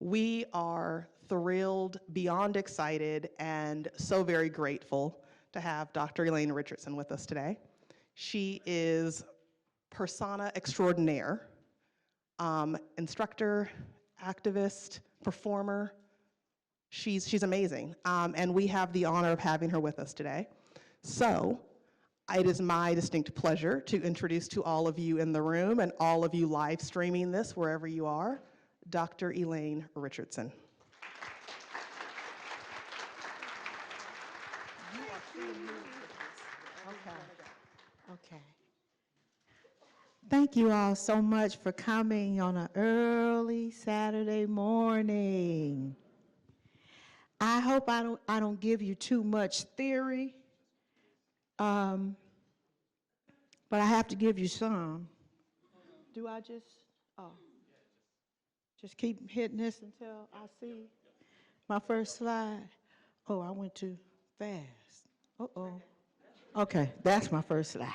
We are thrilled, beyond excited, and so very grateful to have Dr. Elaine Richardson with us today. She is persona extraordinaire, instructor, activist, performer. She's amazing, and we have the honor of having her with us today. So it is my distinct pleasure to introduce to all of you in the room and all of you live streaming this wherever you are, Dr. Elaine Richardson. Okay. Thank you all so much for coming on an early Saturday morning. I hope I don't give you too much theory, but I have to give you some. Do I just keep hitting this until I see my first slide? Oh, I went too fast. Uh-oh. Okay, that's my first slide.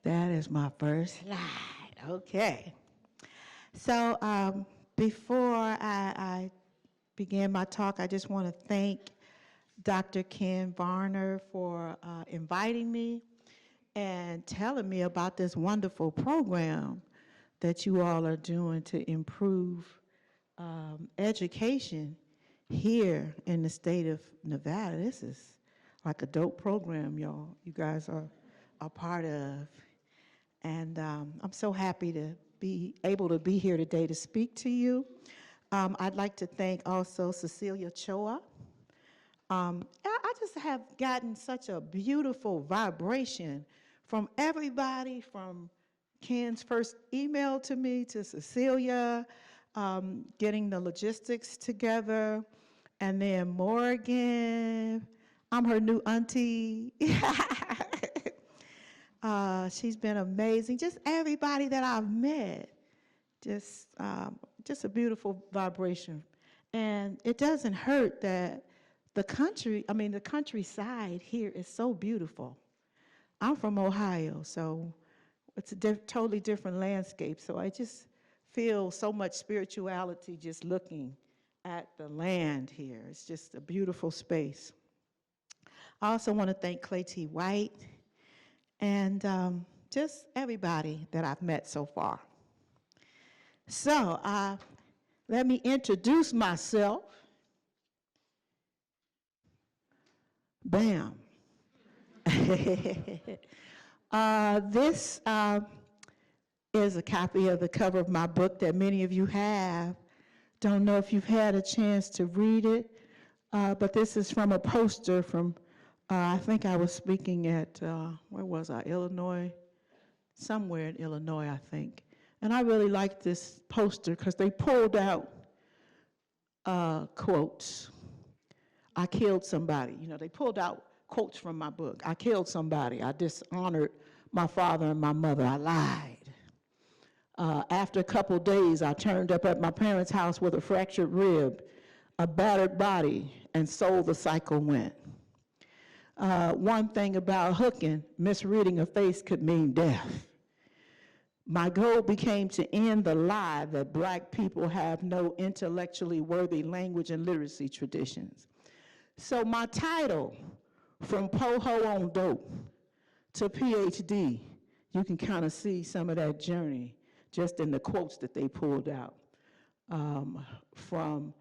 That is my first slide. Okay. So before I begin my talk, I just want to thank Dr. Ken Varner for inviting me and telling me about this wonderful program that you all are doing to improve education here in the state of Nevada. This is like a dope program, y'all. You guys are a part of. And I'm so happy to be able to be here today to speak to you. I'd like to thank also Cecilia Choa. I just have gotten such a beautiful vibration from everybody, from Ken's first email to me, to Cecilia, getting the logistics together, and then Morgan, I'm her new auntie. She's been amazing. Just everybody that I've met, just a beautiful vibration. And it doesn't hurt that the countryside here is so beautiful. I'm from Ohio, so it's a totally different landscape. So I just feel so much spirituality just looking at the land here. It's just a beautiful space. I also want to thank Clay T. White and just everybody that I've met so far. So let me introduce myself. Bam. This is a copy of the cover of my book that many of you have. Don't know if you've had a chance to read it, but this is from a poster from, I think I was speaking at, where was I, Illinois? Somewhere in Illinois, I think. And I really liked this poster because they pulled out quotes. I killed somebody. You know, they pulled out quotes from my book. I killed somebody. I dishonored my father and my mother. I lied. After a couple days, I turned up at my parents' house with a fractured rib, a battered body, and so the cycle went. One thing about hooking, misreading a face could mean death. My goal became to end the lie that Black people have no intellectually worthy language and literacy traditions. So my title, From Po-Ho on Dope to PhD, you can kind of see some of that journey just in the quotes that they pulled out, from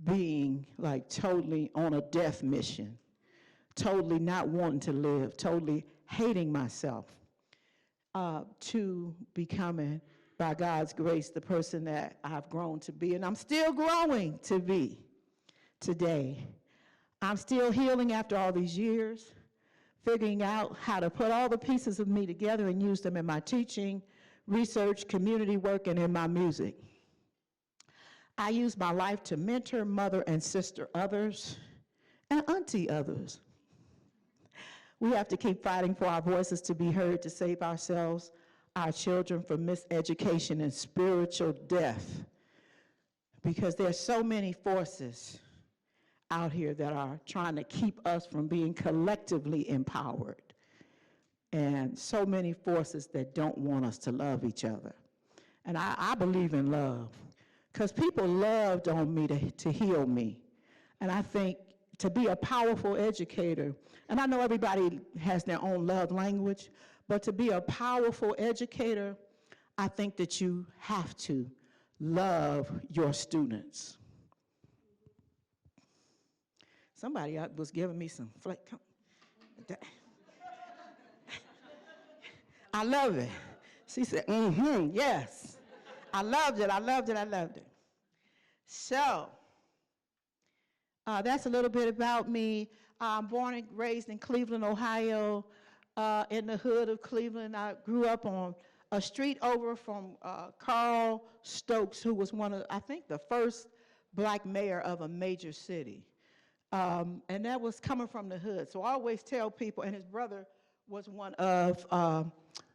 being like totally on a death mission, totally not wanting to live, totally hating myself, to becoming, by God's grace, the person that I've grown to be, and I'm still growing to be today. I'm still healing after all these years, figuring out how to put all the pieces of me together and use them in my teaching, research, community work, and in my music. I use my life to mentor, mother, and sister others, and auntie others. We have to keep fighting for our voices to be heard, to save ourselves, our children from miseducation and spiritual death, because there's so many forces out here that are trying to keep us from being collectively empowered, and so many forces that don't want us to love each other. And I believe in love. because people loved on me to heal me. And I think to be a powerful educator, and I know everybody has their own love language, but to be a powerful educator, I think that you have to love your students. Somebody was giving me some flake. I love it. She said, yes. I loved it, I loved it, I loved it. So, that's a little bit about me. I'm born and raised in Cleveland, Ohio, in the hood of Cleveland. I grew up on a street over from Carl Stokes, who was one of, I think, the first black mayor of a major city. And that was coming from the hood. So I always tell people, and his brother was one of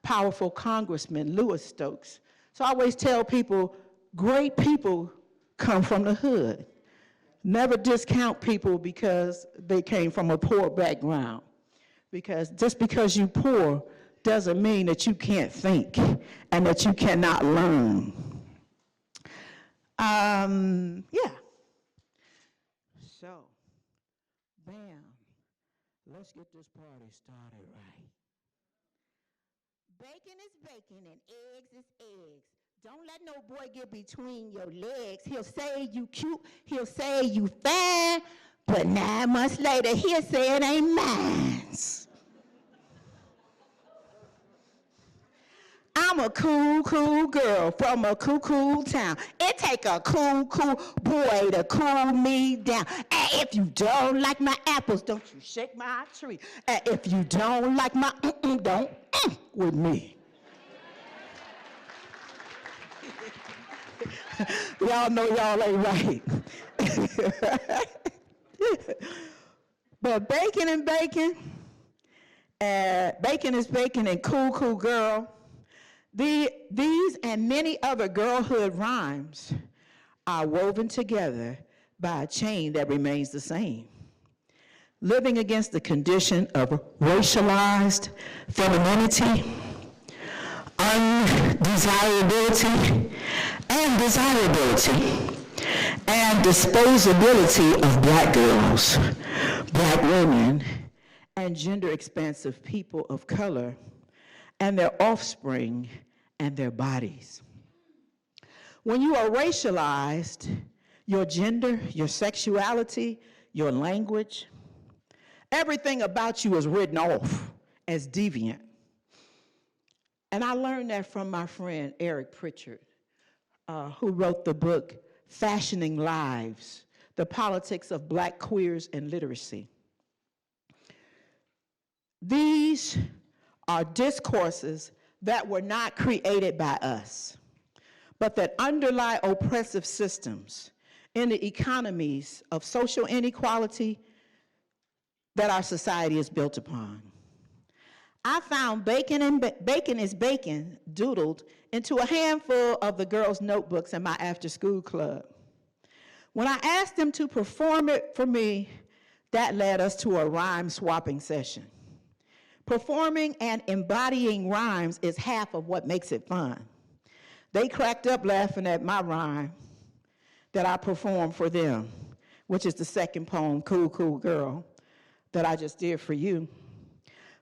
powerful Congressman Lewis Stokes. So I always tell people, great people come from the hood. Never discount people because they came from a poor background. Because just because you're poor doesn't mean that you can't think and that you cannot learn. Yeah. So, bam, let's get this party started right. Bacon is bacon and eggs is eggs. Don't let no boy get between your legs. He'll say you cute, he'll say you fine, but 9 months later, he'll say it ain't mine. I'm a cool, cool girl from a cool, cool town. It take a cool, cool boy to cool me down. And if you don't like my apples, don't you shake my tree. And if you don't like my don't with me. Y'all know y'all ain't right. But bacon and bacon, bacon is bacon and cool, cool girl. These and many other girlhood rhymes are woven together by a chain that remains the same. Living against the condition of racialized femininity, undesirability, and desirability, and disposability of black girls, black women, and gender-expansive people of color, and their offspring and their bodies. When you are racialized, your gender, your sexuality, your language, everything about you is written off as deviant. And I learned that from my friend Eric Pritchard, who wrote the book Fashioning Lives, The Politics of Black Queers and Literacy. These are discourses that were not created by us, but that underlie oppressive systems in the economies of social inequality that our society is built upon. I found bacon is bacon doodled into a handful of the girls' notebooks in my after-school club. When I asked them to perform it for me, that led us to a rhyme swapping session. Performing and embodying rhymes is half of what makes it fun. They cracked up laughing at my rhyme that I performed for them, which is the second poem, Cool, Cool Girl, that I just did for you.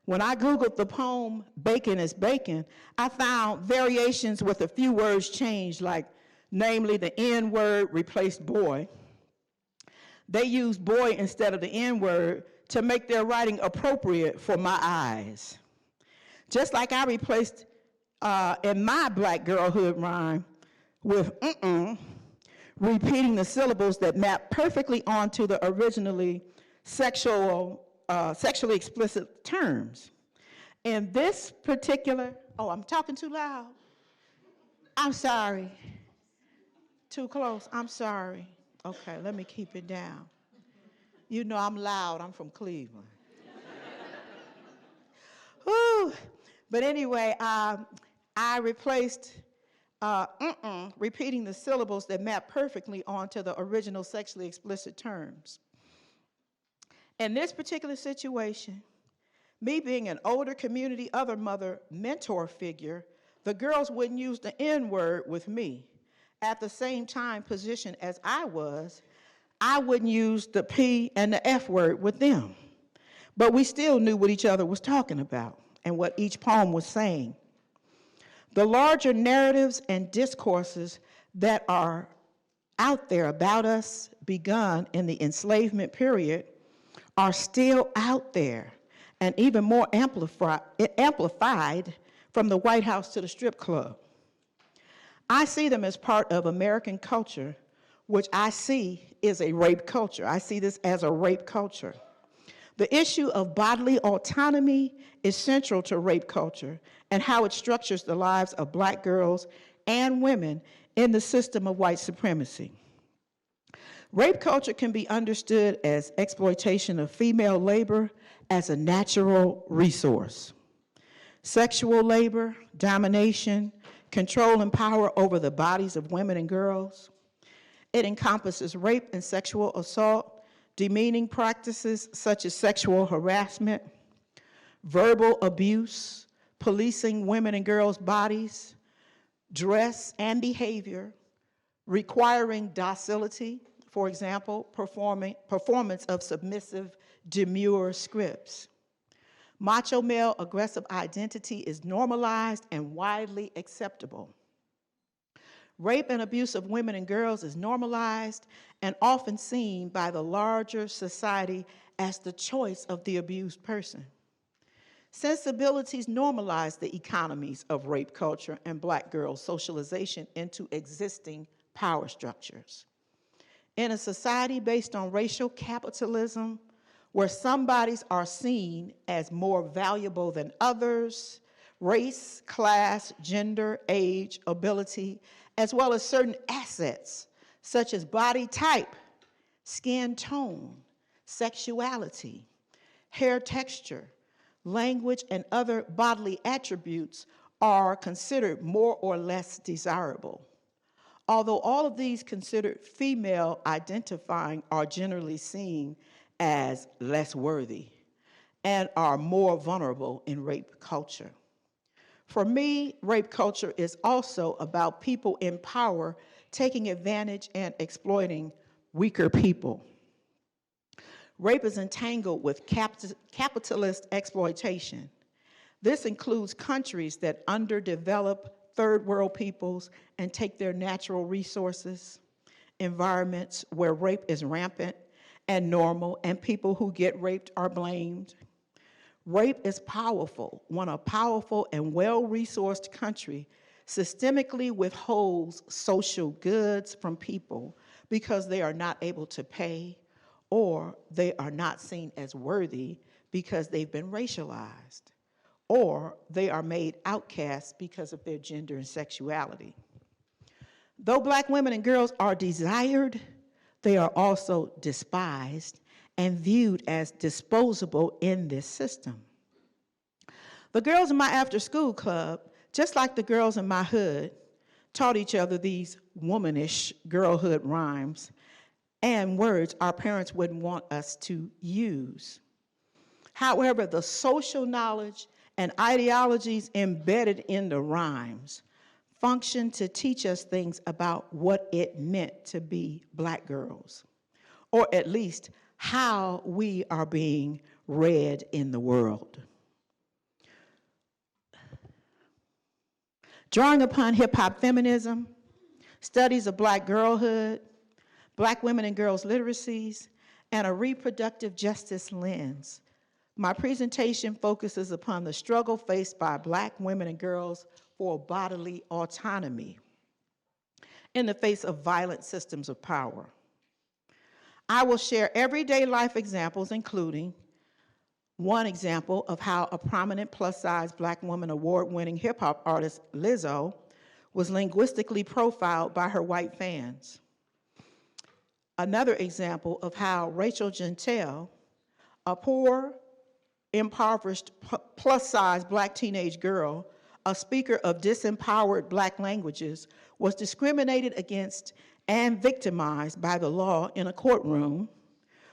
When I Googled the poem, Bacon is Bacon, I found variations with a few words changed, like namely the N word replaced boy. They used boy instead of the N word to make their writing appropriate for my eyes. Just like I replaced in my black girlhood rhyme with repeating the syllables that map perfectly onto the originally sexually explicit terms. In this particular, oh, I'm talking too loud. I'm sorry. Too close, I'm sorry. Okay, let me keep it down. You know I'm loud, I'm from Cleveland. Woo. But anyway, I replaced repeating the syllables that map perfectly onto the original sexually explicit terms. In this particular situation, me being an older community other mother mentor figure, the girls wouldn't use the N word with me, at the same time position as I was, I wouldn't use the P and the F word with them. But we still knew what each other was talking about and what each poem was saying. The larger narratives and discourses that are out there about us, begun in the enslavement period, are still out there and even more amplified from the White House to the strip club. I see them as part of American culture, which I see is a rape culture. I see this as a rape culture. The issue of bodily autonomy is central to rape culture and how it structures the lives of Black girls and women in the system of white supremacy. Rape culture can be understood as exploitation of female labor as a natural resource. Sexual labor, domination, control and power over the bodies of women and girls. It encompasses rape and sexual assault, demeaning practices such as sexual harassment, verbal abuse, policing women and girls' bodies, dress and behavior, requiring docility, for example, performance of submissive, demure scripts. Macho male aggressive identity is normalized and widely acceptable. Rape and abuse of women and girls is normalized and often seen by the larger society as the choice of the abused person. Sensibilities normalize the economies of rape culture and Black girls' socialization into existing power structures. In a society based on racial capitalism, where some bodies are seen as more valuable than others, race, class, gender, age, ability, as well as certain assets such as body type, skin tone, sexuality, hair texture, language, and other bodily attributes are considered more or less desirable. Although all of these considered female identifying are generally seen as less worthy and are more vulnerable in rape culture. For me, rape culture is also about people in power taking advantage and exploiting weaker people. Rape is entangled with capitalist exploitation. This includes countries that underdevelop third world peoples and take their natural resources, environments where rape is rampant and normal, and people who get raped are blamed. Rape is powerful when a powerful and well-resourced country systemically withholds social goods from people because they are not able to pay or they are not seen as worthy because they've been racialized, or they are made outcasts because of their gender and sexuality. Though Black women and girls are desired, they are also despised and viewed as disposable in this system. The girls in my after-school club, just like the girls in my hood, taught each other these womanish girlhood rhymes and words our parents wouldn't want us to use. However, the social knowledge and ideologies embedded in the rhymes function to teach us things about what it meant to be Black girls, or at least how we are being read in the world. Drawing upon hip-hop feminism, studies of Black girlhood, Black women and girls' literacies, and a reproductive justice lens, my presentation focuses upon the struggle faced by Black women and girls for bodily autonomy in the face of violent systems of power. I will share everyday life examples, including one example of how a prominent plus-size Black woman award-winning hip-hop artist, Lizzo, was linguistically profiled by her white fans. Another example of how Rachel Gentile, a poor, impoverished, plus-size Black teenage girl, a speaker of disempowered Black languages, was discriminated against and victimized by the law in a courtroom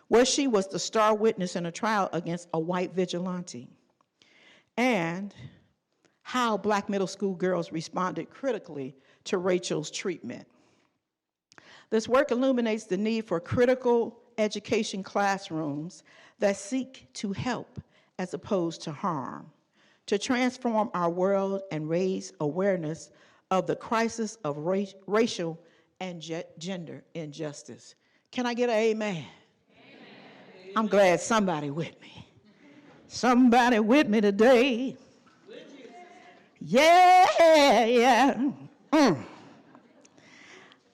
where she was the star witness in a trial against a white vigilante, and how Black middle school girls responded critically to Rachel's treatment. This work illuminates the need for critical education classrooms that seek to help as opposed to harm, to transform our world and raise awareness of the crisis of racial and gender injustice. Can I get an amen? Amen? I'm glad somebody with me. Somebody with me today. Yeah.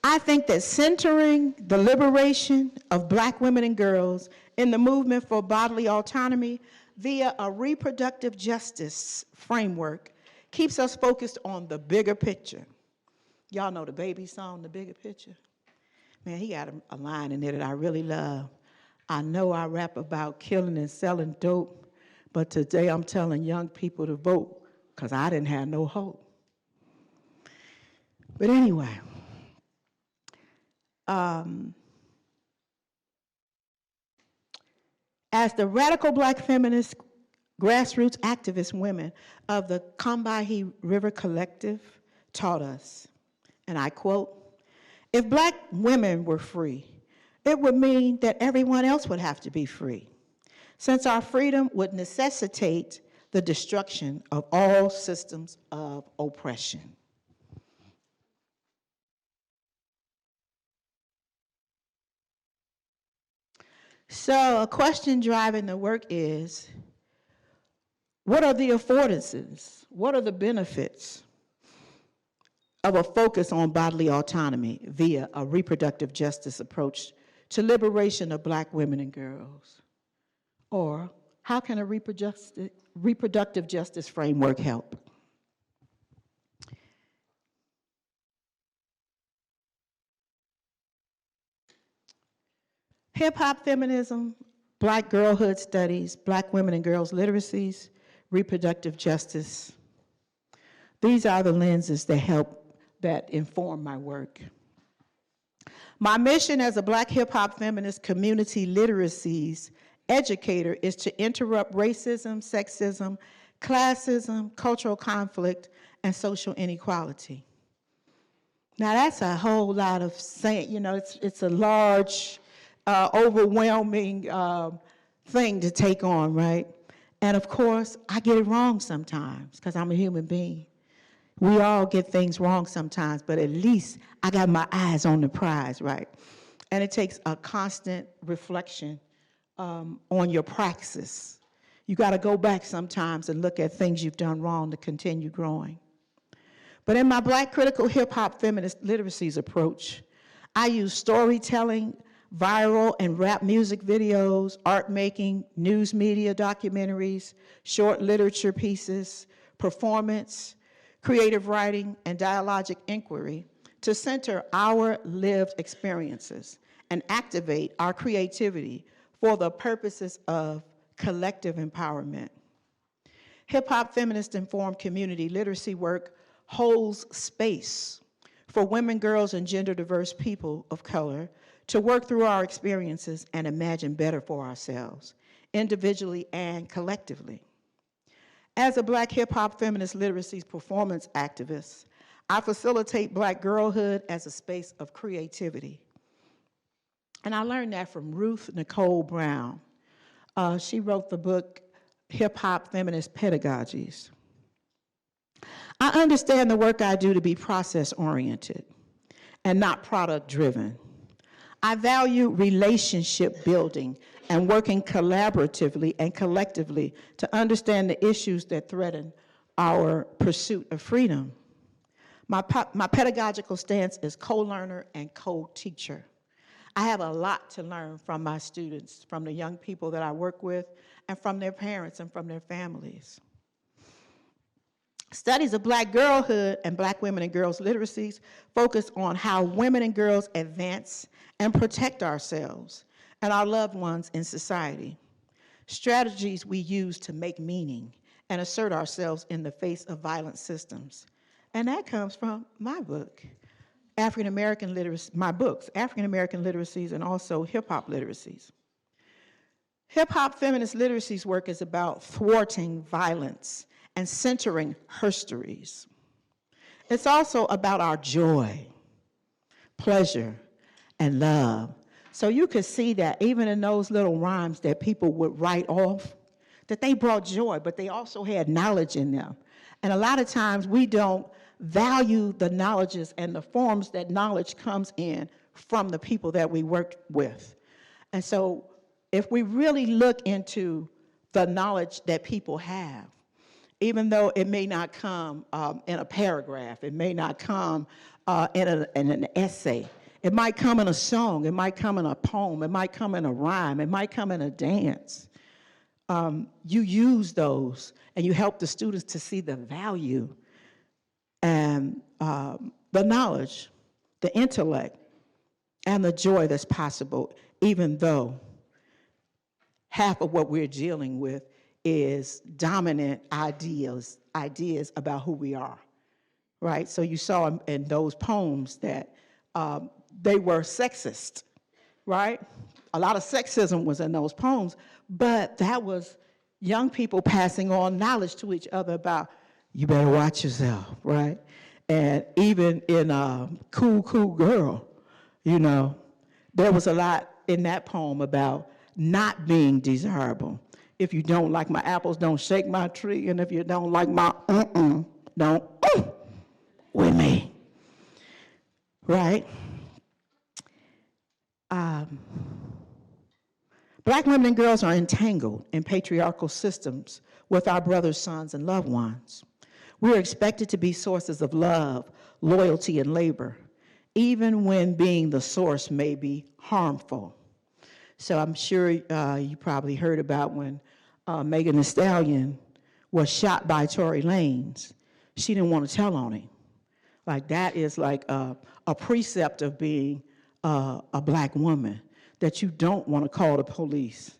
I think that centering the liberation of Black women and girls in the movement for bodily autonomy via a reproductive justice framework keeps us focused on the bigger picture. Y'all know the Baby song, The Bigger Picture? Man, he got a line in there that I really love. I know I rap about killing and selling dope, but today I'm telling young people to vote because I didn't have no hope. But anyway, as the radical Black feminist grassroots activist women of the Combahee River Collective taught us, and I quote, "If Black women were free, it would mean that everyone else would have to be free, since our freedom would necessitate the destruction of all systems of oppression." So a question driving the work is, what are the affordances? What are the benefits of a focus on bodily autonomy via a reproductive justice approach to liberation of Black women and girls? Or how can a reproductive justice framework help? Hip-hop feminism, Black girlhood studies, Black women and girls literacies, reproductive justice. These are the lenses that inform my work. My mission as a Black hip-hop feminist community literacies educator is to interrupt racism, sexism, classism, cultural conflict, and social inequality. Now that's a whole lot of saying, it's a large, overwhelming thing to take on, right? And of course, I get it wrong sometimes because I'm a human being. We all get things wrong sometimes, but at least I got my eyes on the prize, right? And it takes a constant reflection on your praxis. You got to go back sometimes and look at things you've done wrong to continue growing. But in my Black critical hip-hop feminist literacies approach, I use storytelling, viral and rap music videos, art making, news media documentaries, short literature pieces, performance, creative writing, and dialogic inquiry to center our lived experiences and activate our creativity for the purposes of collective empowerment. Hip-hop feminist informed community literacy work holds space for women, girls, and gender diverse people of color to work through our experiences and imagine better for ourselves, individually and collectively. As a Black hip-hop feminist literacies performance activist, I facilitate Black girlhood as a space of creativity. And I learned that from Ruth Nicole Brown. She wrote the book, Hip-Hop Feminist Pedagogies. I understand the work I do to be process-oriented and not product-driven. I value relationship building and working collaboratively and collectively to understand the issues that threaten our pursuit of freedom. My pedagogical stance is co-learner and co-teacher. I have a lot to learn from my students, from the young people that I work with, and from their parents and from their families. Studies of Black girlhood and Black women and girls literacies focus on how women and girls advance and protect ourselves and our loved ones in society. Strategies we use to make meaning and assert ourselves in the face of violent systems. And that comes from my book, African-American literacy, my books, African-American literacies and also hip-hop literacies. Hip-hop feminist literacies work is about thwarting violence and centering histories. It's also about our joy, pleasure, and love. So you could see that even in those little rhymes that people would write off, that they brought joy, but they also had knowledge in them. And a lot of times we don't value the knowledges and the forms that knowledge comes in from the people that we work with. And so if we really look into the knowledge that people have, even though it may not come in a paragraph, it may not come in an essay, it might come in a song, it might come in a poem, it might come in a rhyme, it might come in a dance. You use those and you help the students to see the value and the knowledge, the intellect, and the joy that's possible, even though half of what we're dealing with is dominant ideas about who we are, right? So you saw in those poems that they were sexist, right? A lot of sexism was in those poems, but that was young people passing on knowledge to each other about, you better watch yourself, right? And even in Cool, Cool Girl, you know, there was a lot in that poem about not being desirable. If you don't like my apples, don't shake my tree, and if you don't like my don't with me, right? Black women and girls are entangled in patriarchal systems with our brothers, sons, and loved ones. We are expected to be sources of love, loyalty, and labor, even when being the source may be harmful. So I'm sure you probably heard about when Megan Thee Stallion was shot by Tory Lanez. She didn't want to tell on him. Like that is like a precept of being a black woman, that you don't want to call the police.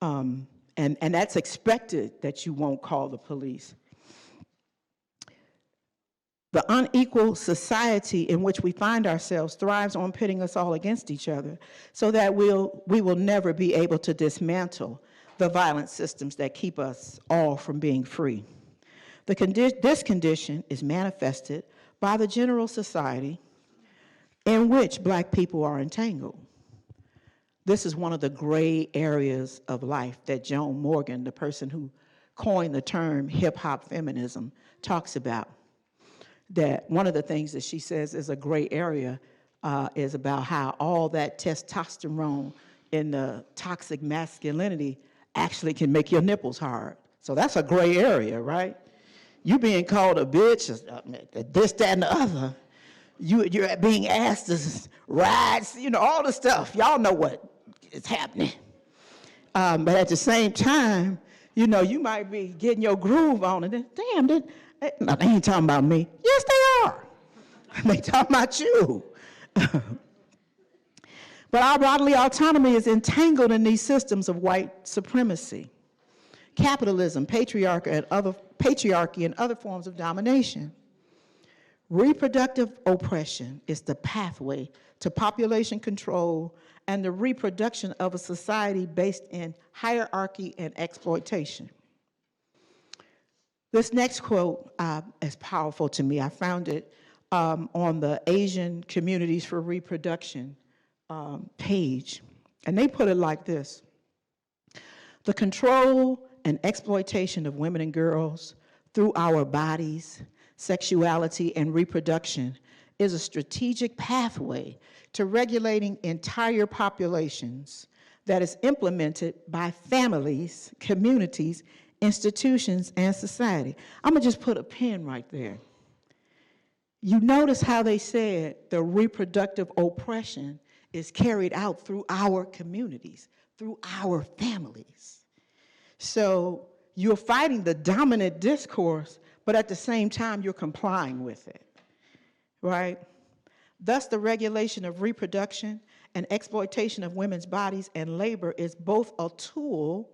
And that's expected that you won't call the police. The unequal society in which we find ourselves thrives on pitting us all against each other so that we will never be able to dismantle the violent systems that keep us all from being free. This condition is manifested by the general society in which black people are entangled. This is one of the gray areas of life that Joan Morgan, the person who coined the term hip-hop feminism, talks about. That one of the things that she says is a gray area is about how all that testosterone in the toxic masculinity actually can make your nipples hard. So that's a gray area, right? You being called a bitch, this, that, and the other. You're being asked to ride, you know, all the stuff. Y'all know what is happening. But at the same time, you know, you might be getting your groove on and then, damn, no, they ain't talking about me. Yes, they are. They talking about you. But our bodily autonomy is entangled in these systems of white supremacy, capitalism, patriarchy, and other forms of domination. Reproductive oppression is the pathway to population control and the reproduction of a society based in hierarchy and exploitation. This next quote is powerful to me. I found it on the Asian Communities for Reproduction page, and they put it like this: the control and exploitation of women and girls through our bodies, sexuality, and reproduction is a strategic pathway to regulating entire populations that is implemented by families, communities, institutions, and society. I'm gonna just put a pin right there. You notice how they said the reproductive oppression is carried out through our communities, through our families. So you're fighting the dominant discourse, but at the same time, you're complying with it, right? Thus, the regulation of reproduction and exploitation of women's bodies and labor is both a tool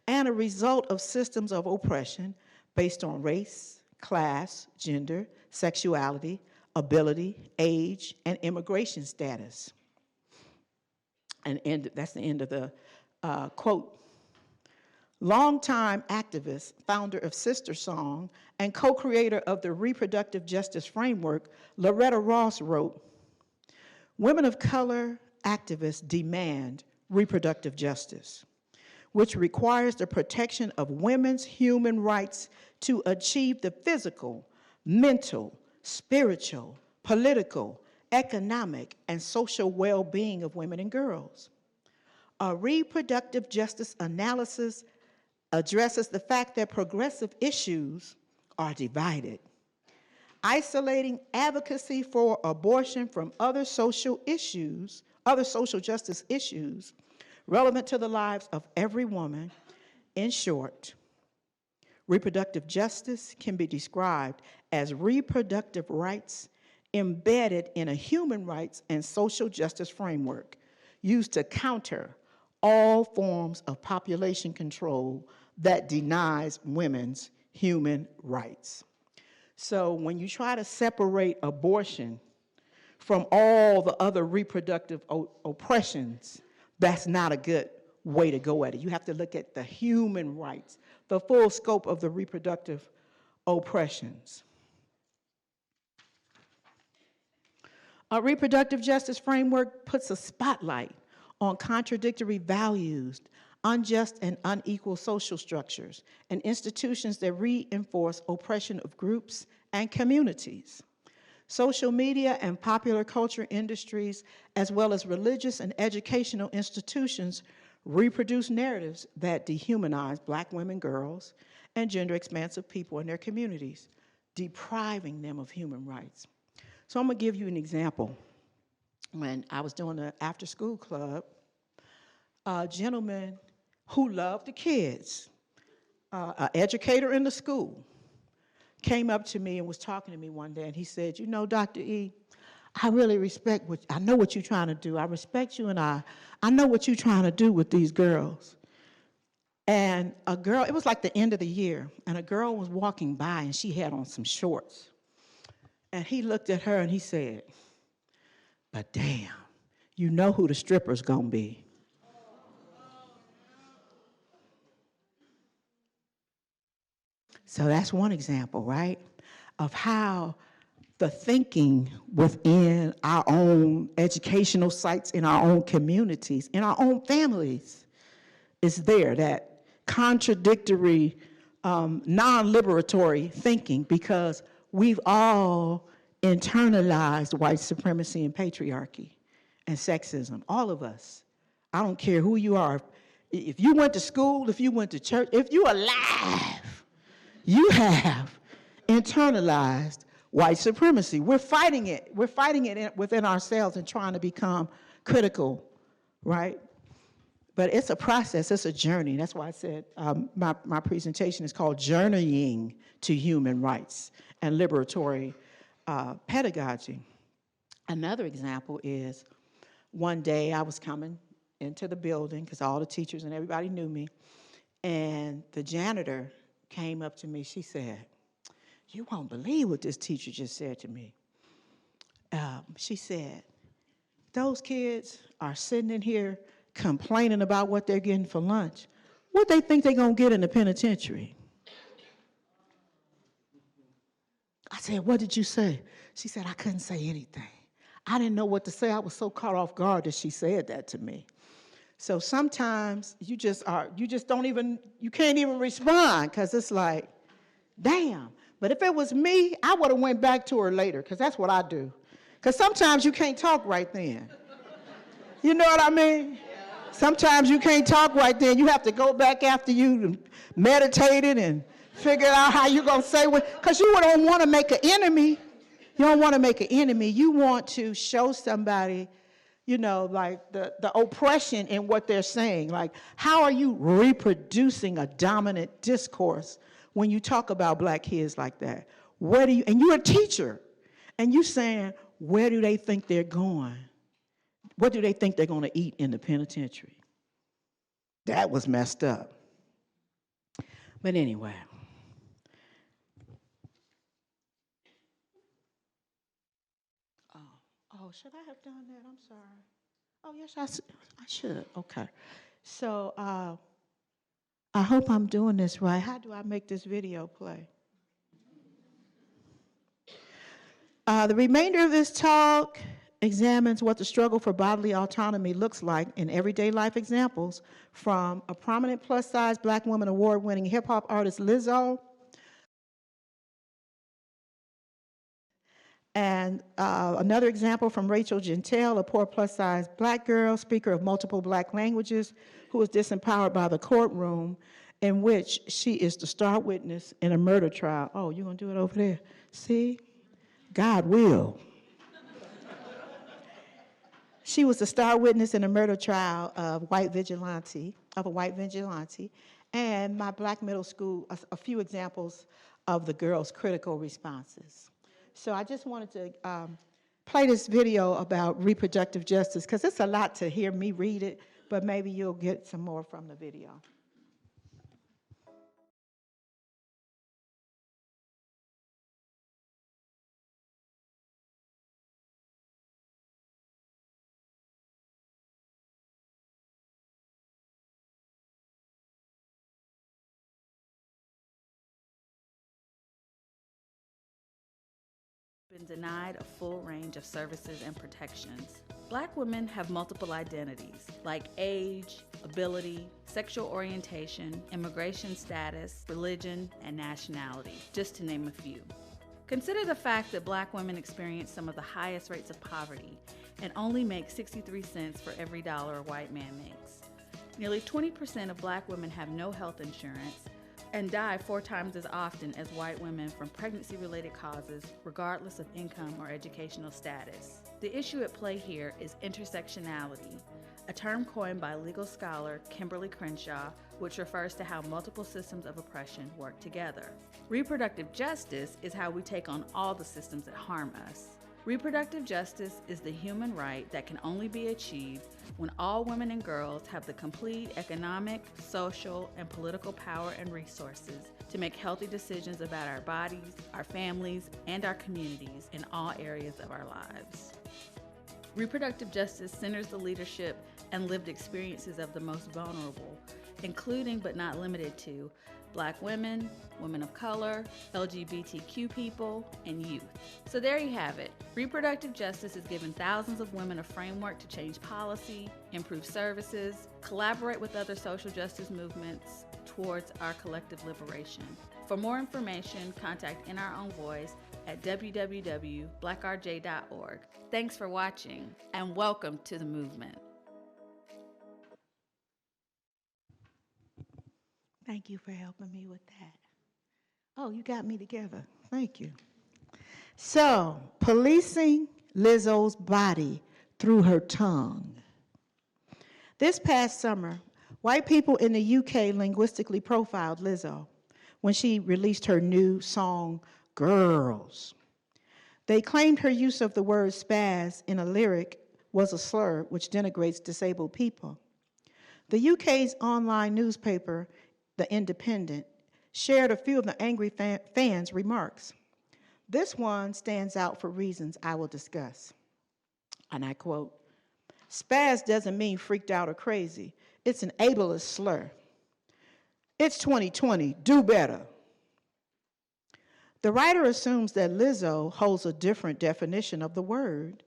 and a result of systems of oppression based on race, class, gender, sexuality, ability, age, and immigration status. And that's the end of the quote. Longtime activist, founder of Sister Song, and co-creator of the Reproductive Justice Framework, Loretta Ross wrote, Women of color activists demand reproductive justice, which requires the protection of women's human rights to achieve the physical, mental, spiritual, political, economic, and social well-being of women and girls. A reproductive justice analysis addresses the fact that progressive issues are divided, isolating advocacy for abortion from other social issues, other social justice issues relevant to the lives of every woman. In short, reproductive justice can be described as reproductive rights embedded in a human rights and social justice framework used to counter all forms of population control that denies women's human rights. So when you try to separate abortion from all the other reproductive oppressions, that's not a good way to go at it. You have to look at the human rights, the full scope of the reproductive oppressions. A reproductive justice framework puts a spotlight on contradictory values, unjust and unequal social structures, and institutions that reinforce oppression of groups and communities. Social media and popular culture industries, as well as religious and educational institutions, reproduce narratives that dehumanize Black women, girls, and gender-expansive people in their communities, depriving them of human rights. So I'm gonna give you an example. When I was doing the after-school club, a gentleman who loved the kids, an educator in the school, came up to me and was talking to me one day, and he said, you know, Dr. E, I really respect I know what you're trying to do. I respect you, and I know what you're trying to do with these girls. And a girl, it was like the end of the year, and a girl was walking by, and she had on some shorts. And he looked at her and he said, but damn, you know who the stripper's gonna be. So that's one example, right, of how the thinking within our own educational sites, in our own communities, in our own families is there, that contradictory, non-liberatory thinking, because we've all internalized white supremacy and patriarchy and sexism, all of us. I don't care who you are. If you went to school, if you went to church, if you're alive, you have internalized white supremacy. We're fighting it. We're fighting it within ourselves and trying to become critical, right? But it's a process, it's a journey. That's why I said my presentation is called Journeying to Human Rights and Liberatory Pedagogy. Another example is one day I was coming into the building because all the teachers and everybody knew me, and the janitor came up to me. She said, you won't believe what this teacher just said to me. She said, those kids are sitting in here complaining about what they're getting for lunch. What they think they're gonna get in the penitentiary? I said, what did you say? She said, I couldn't say anything. I didn't know what to say. I was so caught off guard that she said that to me. So sometimes you can't even respond, because it's like, damn. But if it was me, I would have went back to her later, because that's what I do. Because sometimes you can't talk right then. You know what I mean? Sometimes you can't talk right then. You have to go back after you meditated and figure out how you're going to say what, because you don't want to make an enemy. You don't want to make an enemy. You want to show somebody, you know, like the oppression in what they're saying. Like, how are you reproducing a dominant discourse when you talk about Black kids like that? And you're a teacher, and you're saying, where do they think they're going? What do they think they're going to eat in the penitentiary? That was messed up. But anyway. Oh, should I have done that? I'm sorry. Oh, yes, I should. Okay. So I hope I'm doing this right. How do I make this video play? The remainder of this talk examines what the struggle for bodily autonomy looks like in everyday life examples, from a prominent plus-size Black woman award-winning hip-hop artist Lizzo, and another example from Rachel Gentile, a poor plus-size Black girl, speaker of multiple Black languages, who was disempowered by the courtroom, in which she is the star witness in a murder trial. Oh, you're gonna do it over there? See? God will. She was the star witness in a murder trial of a white vigilante, and my Black middle school, a few examples of the girls' critical responses. So I just wanted to play this video about reproductive justice, because it's a lot to hear me read it, but maybe you'll get some more from the video. Been denied a full range of services and protections. Black women have multiple identities like age, ability, sexual orientation, immigration status, religion, and nationality, just to name a few. Consider the fact that Black women experience some of the highest rates of poverty and only make 63 cents for every dollar a white man makes. Nearly 20% of Black women have no health insurance and die 4 times as often as white women from pregnancy-related causes, regardless of income or educational status. The issue at play here is intersectionality, a term coined by legal scholar Kimberly Crenshaw, which refers to how multiple systems of oppression work together. Reproductive justice is how we take on all the systems that harm us. Reproductive justice is the human right that can only be achieved when all women and girls have the complete economic, social, and political power and resources to make healthy decisions about our bodies, our families, and our communities in all areas of our lives. Reproductive justice centers the leadership and lived experiences of the most vulnerable, including but not limited to Black women, women of color, LGBTQ people, and youth. So there you have it. Reproductive justice has given thousands of women a framework to change policy, improve services, collaborate with other social justice movements towards our collective liberation. For more information, contact In Our Own Voice at www.blackrj.org. Thanks for watching, and welcome to the movement. Thank you for helping me with that. Oh, you got me together. Thank you. So, policing Lizzo's body through her tongue. This past summer, white people in the UK linguistically profiled Lizzo when she released her new song, Girls. They claimed her use of the word spaz in a lyric was a slur which denigrates disabled people. The UK's online newspaper, The Independent, shared a few of the angry fans' remarks. This one stands out for reasons I will discuss. And I quote, "Spaz doesn't mean freaked out or crazy. It's an ableist slur. It's 2020, do better." The writer assumes that Lizzo holds a different definition of the word,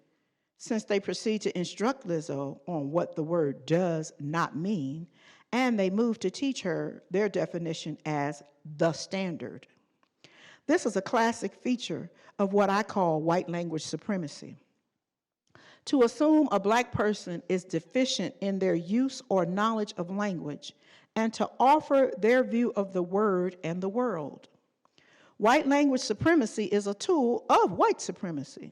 since they proceed to instruct Lizzo on what the word does not mean, and they move to teach her their definition as the standard. This is a classic feature of what I call white language supremacy. To assume a Black person is deficient in their use or knowledge of language, and to offer their view of the word and the world. White language supremacy is a tool of white supremacy.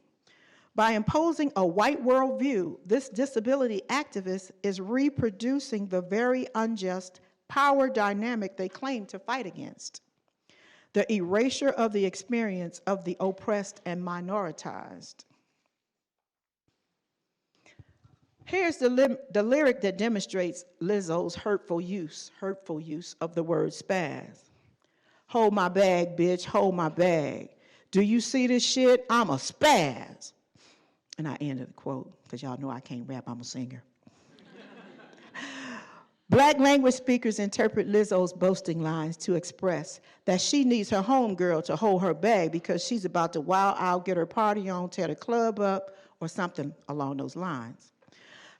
By imposing a white worldview, this disability activist is reproducing the very unjust power dynamic they claim to fight against: the erasure of the experience of the oppressed and minoritized. Here's the lyric that demonstrates Lizzo's hurtful use of the word spaz. "Hold my bag, bitch, hold my bag. Do you see this shit? I'm a spaz." And I ended the quote, because y'all know I can't rap, I'm a singer. Black language speakers interpret Lizzo's boasting lines to express that she needs her homegirl to hold her bag because she's about to wild out, get her party on, tear the club up, or something along those lines.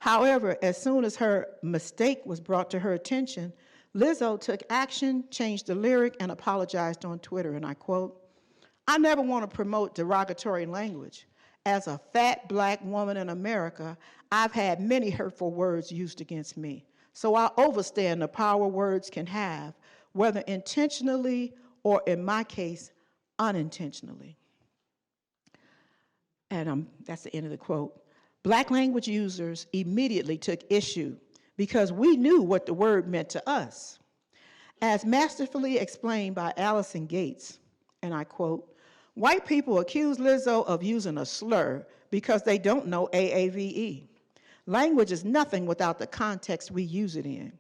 However, as soon as her mistake was brought to her attention, Lizzo took action, changed the lyric, and apologized on Twitter, and I quote, "I never want to promote derogatory language. As a fat black woman in America, I've had many hurtful words used against me. So I understand the power words can have, whether intentionally or, in my case, unintentionally." And that's the end of the quote. Black language users immediately took issue because we knew what the word meant to us. As masterfully explained by Allison Gates, and I quote, "White people accuse Lizzo of using a slur because they don't know AAVE. Language is nothing without the context we use it in."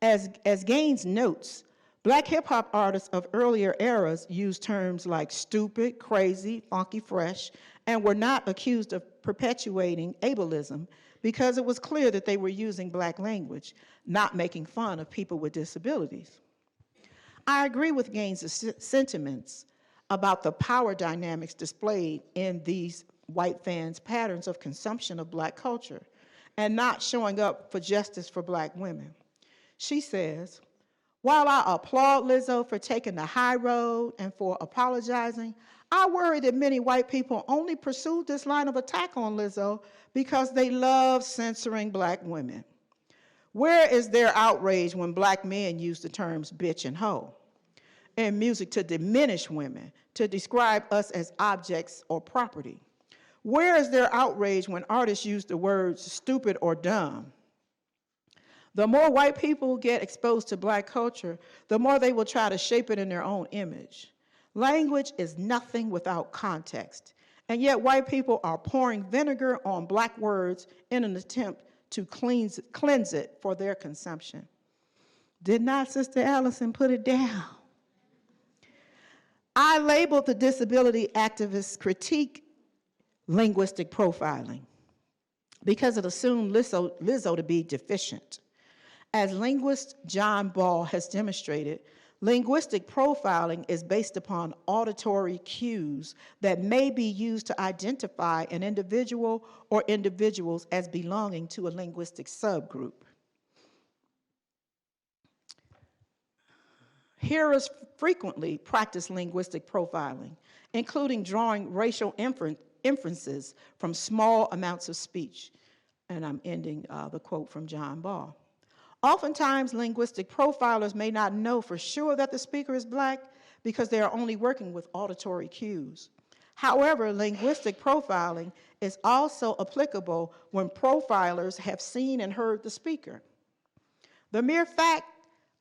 As Gaines notes, Black hip-hop artists of earlier eras used terms like stupid, crazy, funky fresh, and were not accused of perpetuating ableism because it was clear that they were using Black language, not making fun of people with disabilities. I agree with Gaines' sentiments about the power dynamics displayed in these white fans' patterns of consumption of Black culture and not showing up for justice for Black women. She says, "While I applaud Lizzo for taking the high road and for apologizing, I worry that many white people only pursued this line of attack on Lizzo because they love censoring Black women. Where is their outrage when Black men use the terms bitch and hoe in music to diminish women, to describe us as objects or property? Where is their outrage when artists use the words stupid or dumb? The more white people get exposed to Black culture, the more they will try to shape it in their own image. Language is nothing without context, and yet white people are pouring vinegar on Black words in an attempt to cleanse it for their consumption." Did not Sister Allison put it down? I labeled the disability activist critique linguistic profiling because it assumed Lizzo to be deficient. As linguist John Ball has demonstrated, linguistic profiling is based upon auditory cues that may be used to identify an individual or individuals as belonging to a linguistic subgroup. Hearers frequently practice linguistic profiling, including drawing racial inferences from small amounts of speech. And I'm ending the quote from John Ball. Oftentimes, linguistic profilers may not know for sure that the speaker is Black because they are only working with auditory cues. However, linguistic profiling is also applicable when profilers have seen and heard the speaker. The mere fact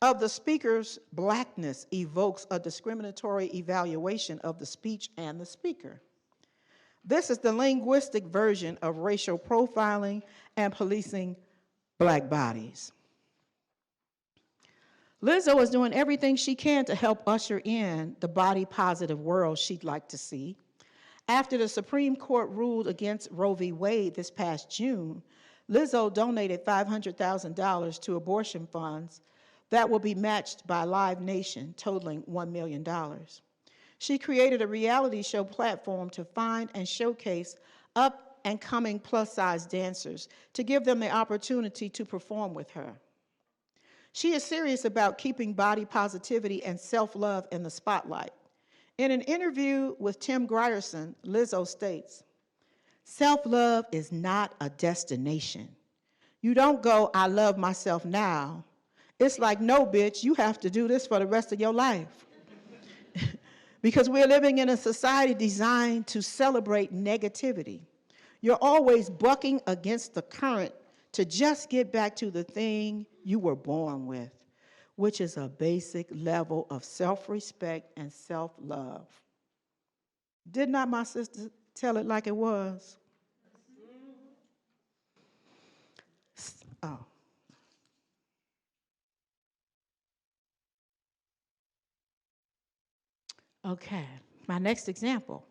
of the speaker's Blackness evokes a discriminatory evaluation of the speech and the speaker. This is the linguistic version of racial profiling and policing Black bodies. Lizzo is doing everything she can to help usher in the body-positive world she'd like to see. After the Supreme Court ruled against Roe v. Wade this past June, Lizzo donated $500,000 to abortion funds that will be matched by Live Nation, totaling $1 million. She created a reality show platform to find and showcase up-and-coming plus-size dancers to give them the opportunity to perform with her. She is serious about keeping body positivity and self-love in the spotlight. In an interview with Tim Grierson, Lizzo states, "Self-love is not a destination. You don't go, I love myself now. It's like, no, bitch, you have to do this for the rest of your life." Because we're living in a society designed to celebrate negativity. You're always bucking against the current to just get back to the thing you were born with, which is a basic level of self-respect and self-love. Did not my sister tell it like it was? Oh. Okay, my next example.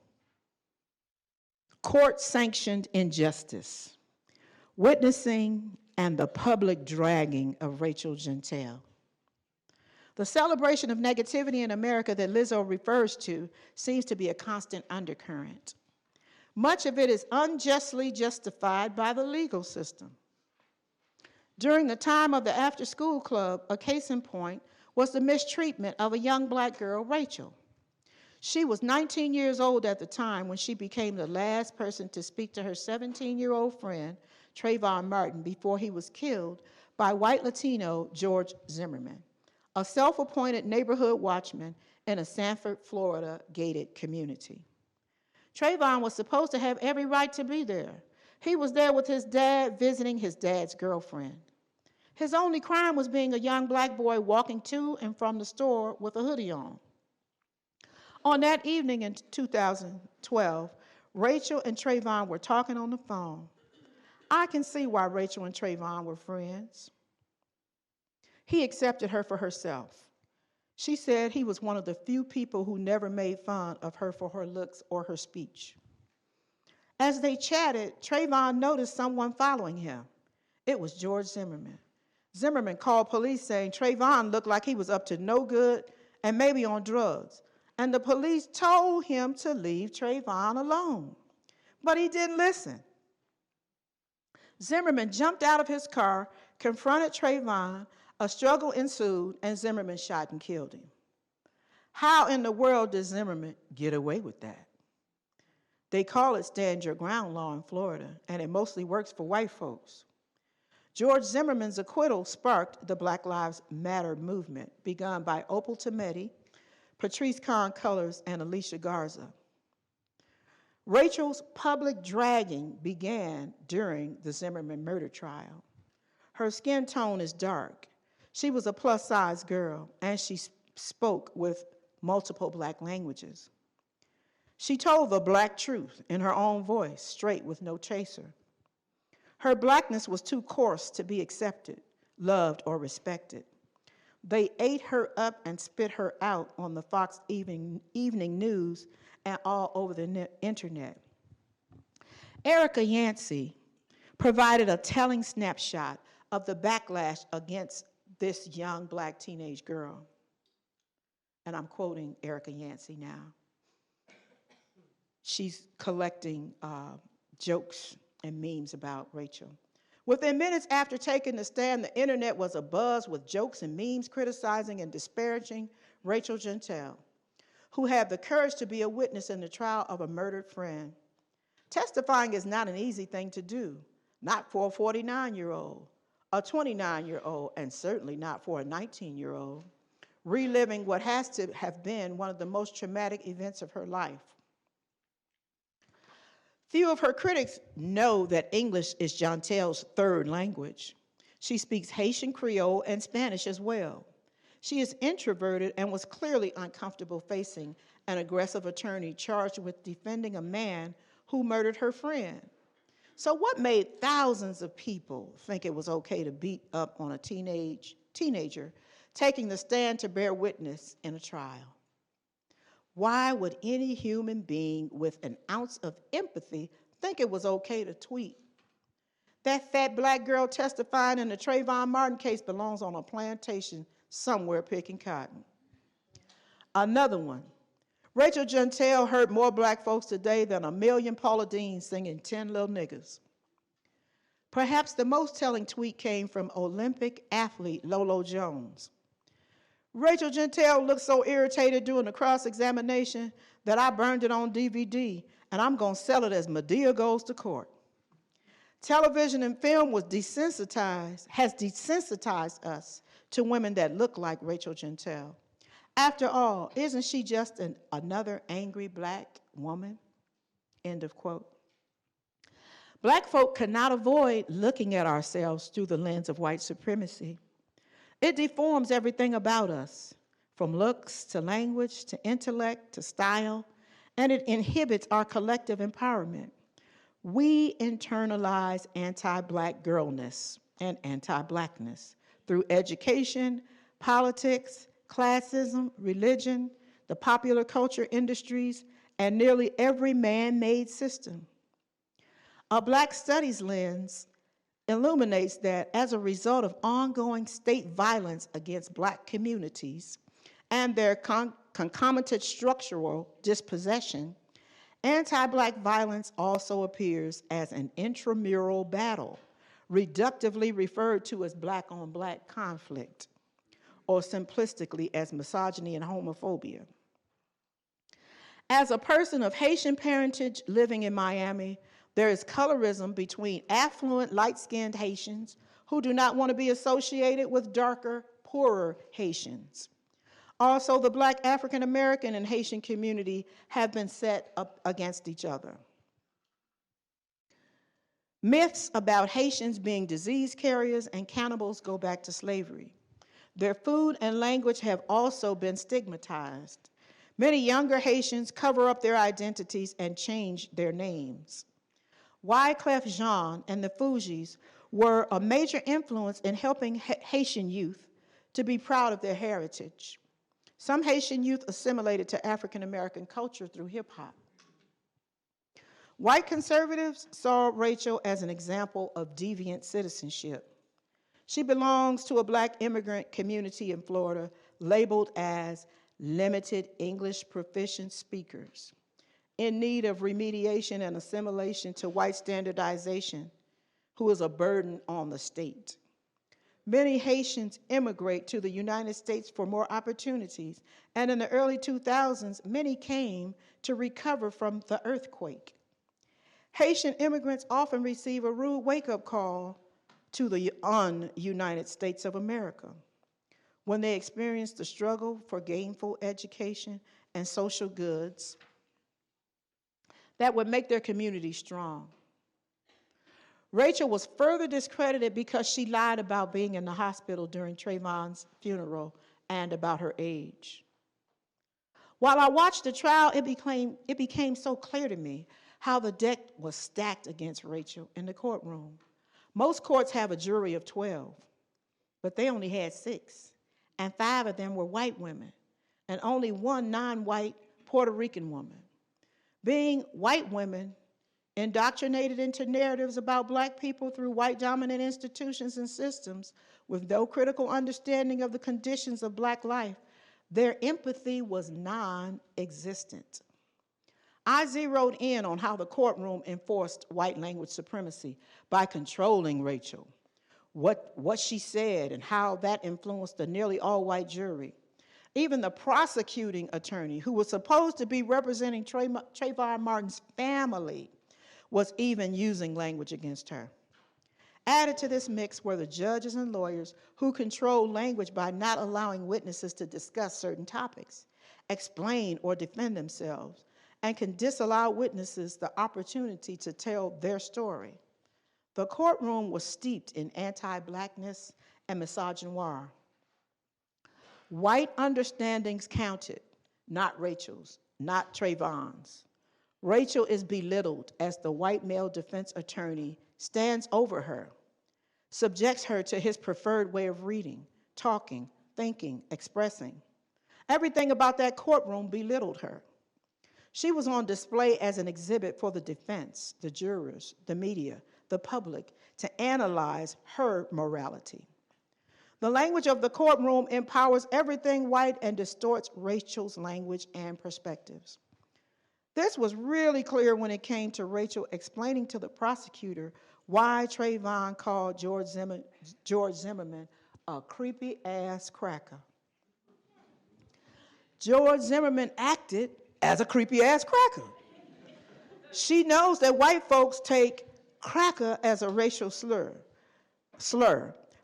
Court-sanctioned injustice. Witnessing and the public dragging of Rachel Jeantel. The celebration of negativity in America that Lizzo refers to seems to be a constant undercurrent. Much of it is unjustly justified by the legal system. During the time of the after-school club, a case in point was the mistreatment of a young black girl, Rachel. She was 19 years old at the time when she became the last person to speak to her 17-year-old friend, Trayvon Martin, before he was killed by white Latino George Zimmerman, a self-appointed neighborhood watchman in a Sanford, Florida gated community. Trayvon was supposed to have every right to be there. He was there with his dad visiting his dad's girlfriend. His only crime was being a young black boy walking to and from the store with a hoodie on. On that evening in 2012, Rachel and Trayvon were talking on the phone. I can see why Rachel and Trayvon were friends. He accepted her for herself. She said he was one of the few people who never made fun of her for her looks or her speech. As they chatted, Trayvon noticed someone following him. It was George Zimmerman. Zimmerman called police saying Trayvon looked like he was up to no good and maybe on drugs. And the police told him to leave Trayvon alone. But he didn't listen. Zimmerman jumped out of his car, confronted Trayvon, a struggle ensued, and Zimmerman shot and killed him. How in the world did Zimmerman get away with that? They call it stand your ground law in Florida, and it mostly works for white folks. George Zimmerman's acquittal sparked the Black Lives Matter movement, begun by Opal Tometi, Patrice Kahn Cullors, and Alicia Garza. Rachel's public dragging began during the Zimmerman murder trial. Her skin tone is dark. She was a plus-size girl, and she spoke with multiple black languages. She told the black truth in her own voice, straight with no chaser. Her blackness was too coarse to be accepted, loved, or respected. They ate her up and spit her out on the Fox evening news and all over the internet. Erica Yancey provided a telling snapshot of the backlash against this young black teenage girl. And I'm quoting Erica Yancey now. She's collecting jokes and memes about Rachel. Within minutes after taking the stand, the internet was abuzz with jokes and memes criticizing and disparaging Rachel Gentile, who had the courage to be a witness in the trial of a murdered friend. Testifying is not an easy thing to do, not for a 49-year-old, a 29-year-old, and certainly not for a 19-year-old, reliving what has to have been one of the most traumatic events of her life. Few of her critics know that English is Gentile's third language. She speaks Haitian Creole and Spanish as well. She is introverted and was clearly uncomfortable facing an aggressive attorney charged with defending a man who murdered her friend. So what made thousands of people think it was okay to beat up on a teenager taking the stand to bear witness in a trial? Why would any human being with an ounce of empathy think it was okay to tweet? That fat black girl testifying in the Trayvon Martin case belongs on a plantation somewhere picking cotton. Another one. Rachel Gentile hurt more black folks today than a million Paula Deans singing 10 Little Niggas. Perhaps the most telling tweet came from Olympic athlete Lolo Jones. Rachel Gentile looked so irritated during the cross-examination that I burned it on DVD, and I'm going to sell it as Medea Goes to Court. Television and film has desensitized us to women that look like Rachel Gentile. After all, isn't she just another angry black woman? End of quote. Black folk cannot avoid looking at ourselves through the lens of white supremacy. It deforms everything about us, from looks to language to intellect to style, and it inhibits our collective empowerment. We internalize anti-black girlness and anti-blackness through education, politics, classism, religion, the popular culture industries, and nearly every man-made system. A Black Studies lens illuminates that as a result of ongoing state violence against black communities and their concomitant structural dispossession, Anti-Black violence also appears as an intramural battle, reductively referred to as Black-on-Black conflict, or simplistically as misogyny and homophobia. As a person of Haitian parentage living in Miami, there is colorism between affluent, light-skinned Haitians who do not want to be associated with darker, poorer Haitians. Also, the Black African American and Haitian community have been set up against each other. Myths about Haitians being disease carriers and cannibals go back to slavery. Their food and language have also been stigmatized. Many younger Haitians cover up their identities and change their names. Wyclef Jean and the Fugis were a major influence in helping Haitian youth to be proud of their heritage. Some Haitian youth assimilated to African American culture through hip hop. White conservatives saw Rachel as an example of deviant citizenship. She belongs to a Black immigrant community in Florida labeled as limited English proficient speakers, in need of remediation and assimilation to white standardization, who is a burden on the state. Many Haitians immigrate to the United States for more opportunities, and in the early 2000s, many came to recover from the earthquake. Haitian immigrants often receive a rude wake-up call to the un-United States of America when they experience the struggle for gainful education and social goods that would make their community strong. Rachel was further discredited because she lied about being in the hospital during Trayvon's funeral and about her age. While I watched the trial, it became so clear to me how the deck was stacked against Rachel in the courtroom. Most courts have a jury of 12, but they only had 6, and 5 of them were white women, and only 1 non-white Puerto Rican woman. Being white women indoctrinated into narratives about Black people through white-dominant institutions and systems with no critical understanding of the conditions of Black life, their empathy was non-existent. I zeroed in on how the courtroom enforced white language supremacy by controlling Rachel, what she said and how that influenced the nearly all-white jury. Even the prosecuting attorney, who was supposed to be representing Trayvon Martin's family, was even using language against her. Added to this mix were the judges and lawyers who controlled language by not allowing witnesses to discuss certain topics, explain or defend themselves, and can disallow witnesses the opportunity to tell their story. The courtroom was steeped in anti-Blackness and misogynoir. White understandings counted, not Rachel's, not Trayvon's. Rachel is belittled as the white male defense attorney stands over her, subjects her to his preferred way of reading, talking, thinking, expressing. Everything about that courtroom belittled her. She was on display as an exhibit for the defense, the jurors, the media, the public, to analyze her morality. The language of the courtroom empowers everything white and distorts Rachel's language and perspectives. This was really clear when it came to Rachel explaining to the prosecutor why Trayvon called George Zimmerman a creepy-ass cracker. George Zimmerman acted as a creepy-ass cracker. She knows that white folks take cracker as a racial slur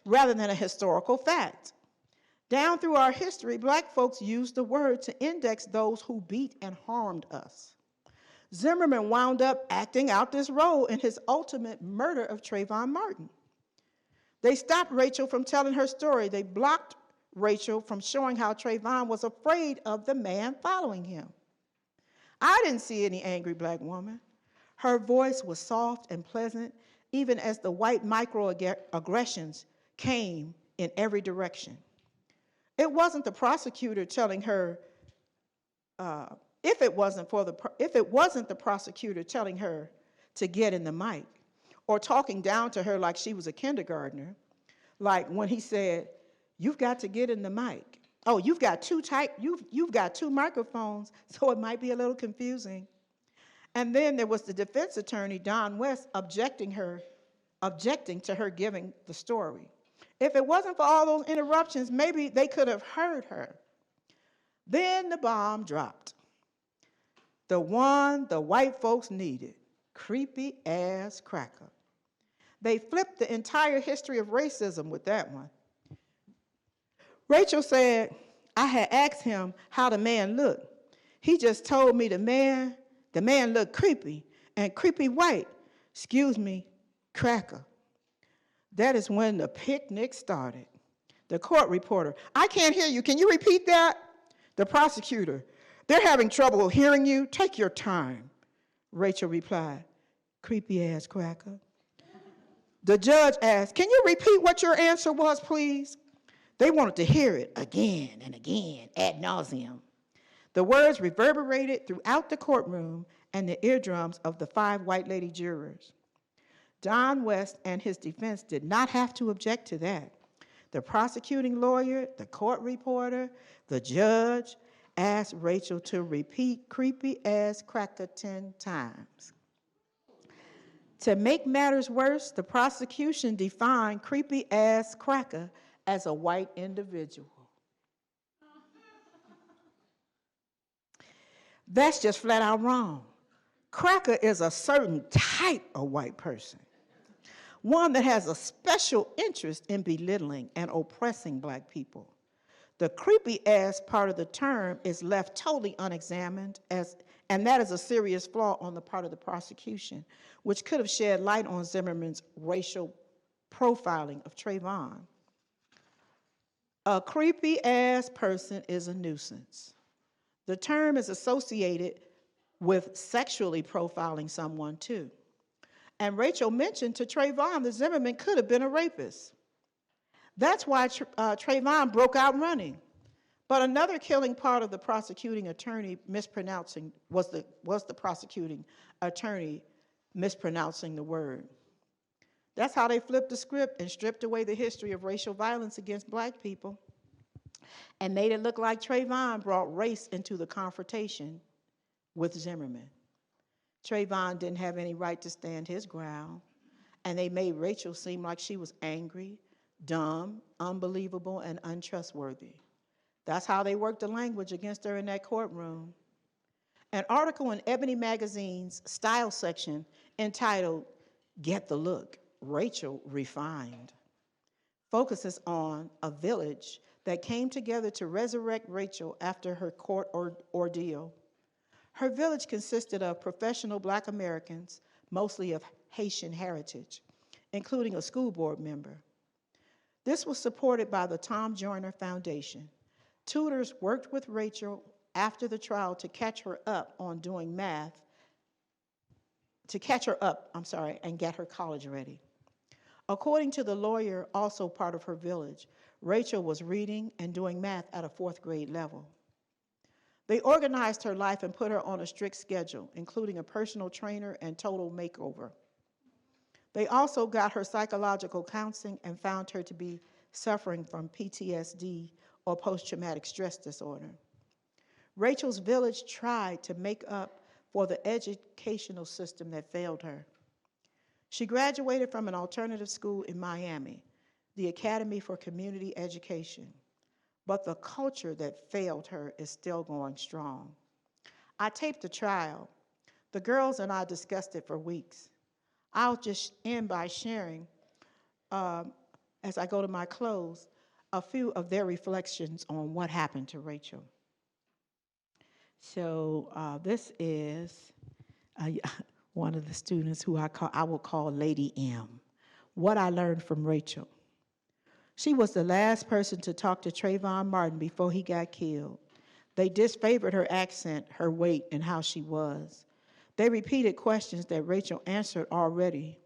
rather than a historical fact. Down through our history, Black folks used the word to index those who beat and harmed us. Zimmerman wound up acting out this role in his ultimate murder of Trayvon Martin. They stopped Rachel from telling her story. They blocked Rachel from showing how Trayvon was afraid of the man following him. I didn't see any angry Black woman. Her voice was soft and pleasant, even as the white microaggressions came in every direction. It wasn't the prosecutor telling her, if it wasn't the prosecutor telling her to get in the mic, or talking down to her like she was a kindergartner, like when he said, "You've got to get in the mic. Oh, you've got two microphones, so it might be a little confusing." And then there was the defense attorney, Don West, objecting to her giving the story. If it wasn't for all those interruptions, maybe they could have heard her. Then the bomb dropped. The one the white folks needed, creepy ass cracker. They flipped the entire history of racism with that one. Rachel said, I had asked him how the man looked. He just told me the man looked creepy, and creepy white, excuse me, cracker. That is when the picnic started. The court reporter, I can't hear you. Can you repeat that? The prosecutor, they're having trouble hearing you. Take your time. Rachel replied, creepy ass cracker. The judge asked, can you repeat what your answer was, please? They wanted to hear it again and again, ad nauseum. The words reverberated throughout the courtroom and the eardrums of the 5 white lady jurors. Don West and his defense did not have to object to that. The prosecuting lawyer, the court reporter, the judge asked Rachel to repeat creepy ass cracker 10 times. To make matters worse, the prosecution defined creepy ass cracker as a white individual. That's just flat out wrong. Cracker is a certain type of white person, one that has a special interest in belittling and oppressing black people. The creepy ass part of the term is left totally unexamined, and that is a serious flaw on the part of the prosecution, which could have shed light on Zimmerman's racial profiling of Trayvon. A creepy ass person is a nuisance. The term is associated with sexually profiling someone too. And Rachel mentioned to Trayvon that Zimmerman could have been a rapist. That's why Trayvon broke out running. But another killing part of the prosecuting attorney mispronouncing was the prosecuting attorney mispronouncing the word. That's how they flipped the script and stripped away the history of racial violence against black people and made it look like Trayvon brought race into the confrontation with Zimmerman. Trayvon didn't have any right to stand his ground, and they made Rachel seem like she was angry, dumb, unbelievable, and untrustworthy. That's how they worked the language against her in that courtroom. An article in Ebony Magazine's style section entitled, Get the Look, Rachel Refined, focuses on a village that came together to resurrect Rachel after her court ordeal. Her village consisted of professional black Americans, mostly of Haitian heritage, including a school board member. This was supported by the Tom Joyner Foundation. Tutors worked with Rachel after the trial to catch her up on doing math, and get her college ready. According to the lawyer, also part of her village, Rachel was reading and doing math at a 4th grade level. They organized her life and put her on a strict schedule, including a personal trainer and total makeover. They also got her psychological counseling and found her to be suffering from PTSD or post-traumatic stress disorder. Rachel's village tried to make up for the educational system that failed her. She graduated from an alternative school in Miami, the Academy for Community Education. But the culture that failed her is still going strong. I taped the trial. The girls and I discussed it for weeks. I'll just end by sharing, as I go to my close, a few of their reflections on what happened to Rachel. So this is one of the students who I will call Lady M. What I learned from Rachel. She was the last person to talk to Trayvon Martin before he got killed. They disfavored her accent, her weight, and how she was. They repeated questions that Rachel answered already.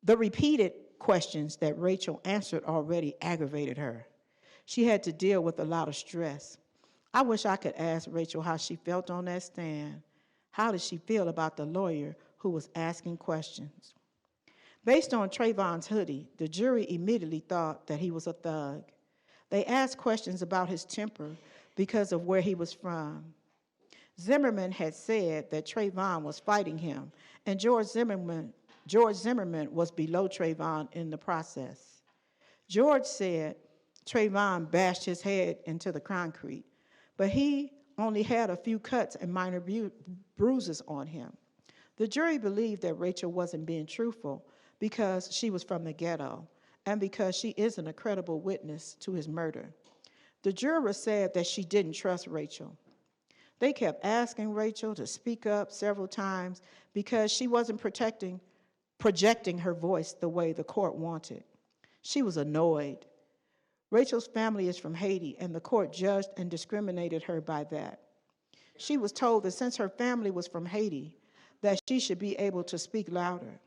The repeated questions that Rachel answered already aggravated her. She had to deal with a lot of stress. I wish I could ask Rachel how she felt on that stand. How did she feel about the lawyer who was asking questions? Based on Trayvon's hoodie, the jury immediately thought that he was a thug. They asked questions about his temper because of where he was from. Zimmerman had said that Trayvon was fighting him, and George Zimmerman was below Trayvon in the process. George said Trayvon bashed his head into the concrete, but he only had a few cuts and minor bruises on him. The jury believed that Rachel wasn't being truthful because she was from the ghetto and because she isn't a credible witness to his murder. The juror said that she didn't trust Rachel. They kept asking Rachel to speak up several times because she wasn't projecting her voice the way the court wanted. She was annoyed. Rachel's family is from Haiti, and the court judged and discriminated her by that. She was told that since her family was from Haiti, that she should be able to speak louder.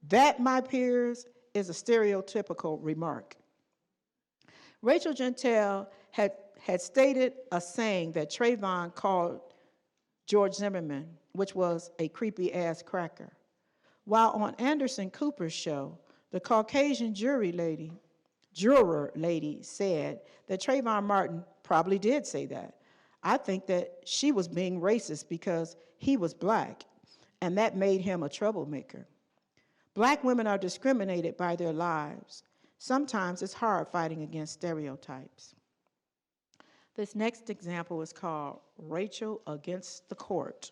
That, my peers, is a stereotypical remark. Rachel Gentile had stated a saying that Trayvon called George Zimmerman, which was a creepy-ass cracker. While on Anderson Cooper's show, the Caucasian juror lady said that Trayvon Martin probably did say that. I think that she was being racist because he was black, and that made him a troublemaker. Black women are discriminated by their lives. Sometimes it's hard fighting against stereotypes. This next example is called Rachel Against the Court.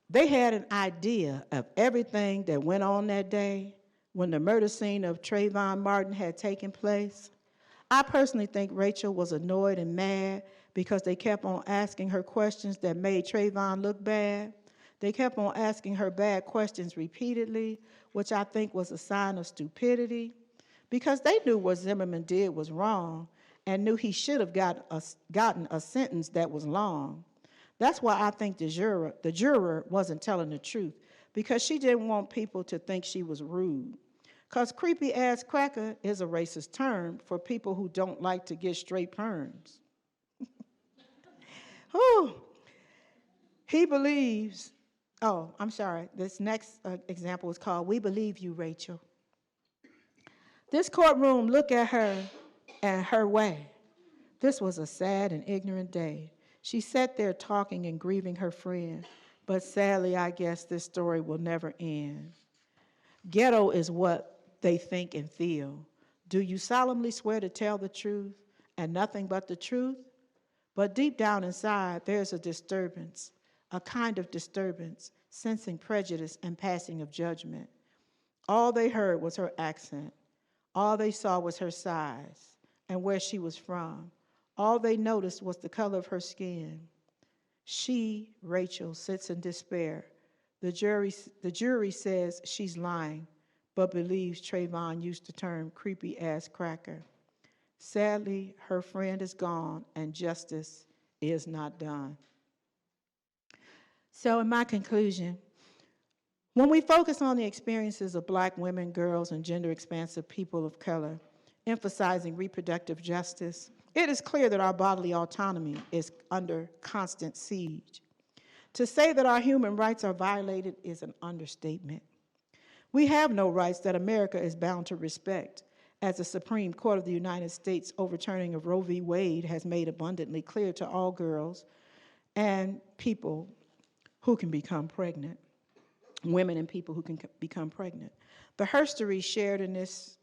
They had an idea of everything that went on that day when the murder scene of Trayvon Martin had taken place. I personally think Rachel was annoyed and mad because they kept on asking her questions that made Trayvon look bad. They kept on asking her bad questions repeatedly, which I think was a sign of stupidity, because they knew what Zimmerman did was wrong and knew he should have gotten a sentence that was long. That's why I think the juror wasn't telling the truth, because she didn't want people to think she was rude. Because creepy-ass cracker is a racist term for people who don't like to get straight perms. He believes, this next example is called We Believe You, Rachel. This courtroom looked at her and her way. This was a sad and ignorant day. She sat there talking and grieving her friend, but sadly, I guess this story will never end. Ghetto is what they think and feel. Do you solemnly swear to tell the truth and nothing but the truth? But deep down inside, there's a disturbance, a kind of disturbance, sensing prejudice and passing of judgment. All they heard was her accent. All they saw was her size and where she was from. All they noticed was the color of her skin. She, Rachel, sits in despair. The jury says she's lying, but believes Trayvon used the term creepy-ass cracker. Sadly, her friend is gone and justice is not done. So in my conclusion, when we focus on the experiences of Black women, girls, and gender-expansive people of color, emphasizing reproductive justice, it is clear that our bodily autonomy is under constant siege. To say that our human rights are violated is an understatement. We have no rights that America is bound to respect, as the Supreme Court of the United States overturning of Roe v. Wade has made abundantly clear to all girls and people who can become pregnant, women and people who can become pregnant. The herstories shared in this